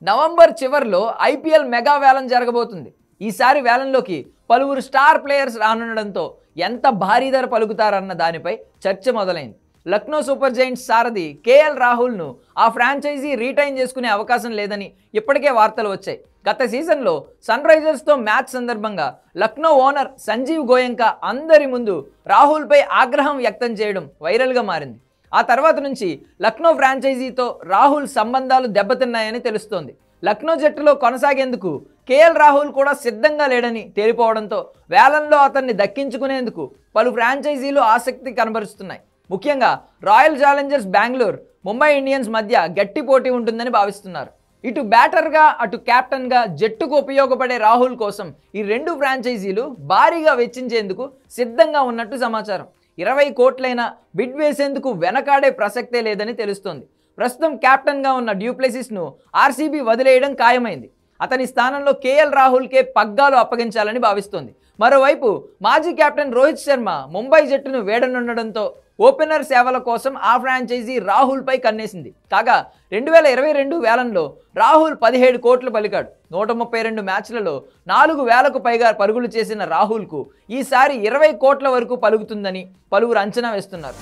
November చివర్లో IPL mega వేలం జరగబోతుంది. ఈసారి వేలంలోకి పలువురు స్టార్ ప్లేయర్స్ రానుండడంతో ఎంత భారీ ధర పలుకుతారన్న దానిపై చర్చ మొదలైంది. లక్నో సూపర్ జైంట్స్ సారథి కేఎల్ రాహుల్ను ఆ ఫ్రాంచైజీ రీటైన్ చేసుకునే అవకాశం లేదని ఇప్పటికే వార్తలు వచ్చాయి. గత సీజన్లో సన్ రైజర్స్తో మ్యాచ్ సందర్భంగా లక్నో ఓనర్ సంజీవ్ గోయంకా అందరి ముందు రాహుల్పై ఆగ్రహం వ్యక్తం చేయడం వైరల్గా మారింది. ఆ తర్వాత నుంచి లక్నో ఫ్రాంచైజీతో రాహుల్ సంబంధాలు దెబ్బతిన్నాయని తెలుస్తోంది. లక్నో జట్టులో కొనసాగేందుకు కేఎల్ రాహుల్ కూడా సిద్ధంగా లేడని తేలిపోవడంతో వేలంలో అతన్ని దక్కించుకునేందుకు పలు ఫ్రాంచైజీలు ఆసక్తి కనబరుస్తున్నాయి. ముఖ్యంగా royal Challengers Bengaluru, Mumbai Indians మధ్య గట్టి పోటీ ఉంటుందని భావిస్తున్నారు. ఇటు బ్యాటర్గా అటు కెప్టెన్గా జట్టుకు ఉపయోగపడే రాహుల్ కోసం ఈ రెండు ఫ్రాంచైజీలు భారీగా వెచ్చించేందుకు సిద్ధంగా ఉన్నట్టు సమాచారం. 20 కోట్లైనా బిడ్ వేసేందుకు వెనకాడే ప్రసక్తే లేదని తెలుస్తోంది. ప్రస్తుతం కెప్టెన్గా ఉన్న డ్యూప్లెసిస్ను ఆర్సీబీ వదిలేయడం ఖాయమైంది. అతని స్థానంలో కేఎల్ రాహుల్కే పగ్గాలు అప్పగించాలని భావిస్తోంది. మరోవైపు మాజీ కెప్టెన్ రోహిత్ శర్మ ముంబై జట్టును వేడనుండడంతో ఓపెనర్ సేవల కోసం ఆ ఫ్రాంచైజీ రాహుల్పై కన్నేసింది. కాగా 2022 వేలంలో రాహుల్ 17 కోట్లు పలికాడు. 132 మ్యాచ్లలో 4,000కు పైగా పరుగులు చేసిన రాహుల్కు ఈసారి 20 కోట్ల వరకు పలుకుతుందని పలువురు అంచనా వేస్తున్నారు.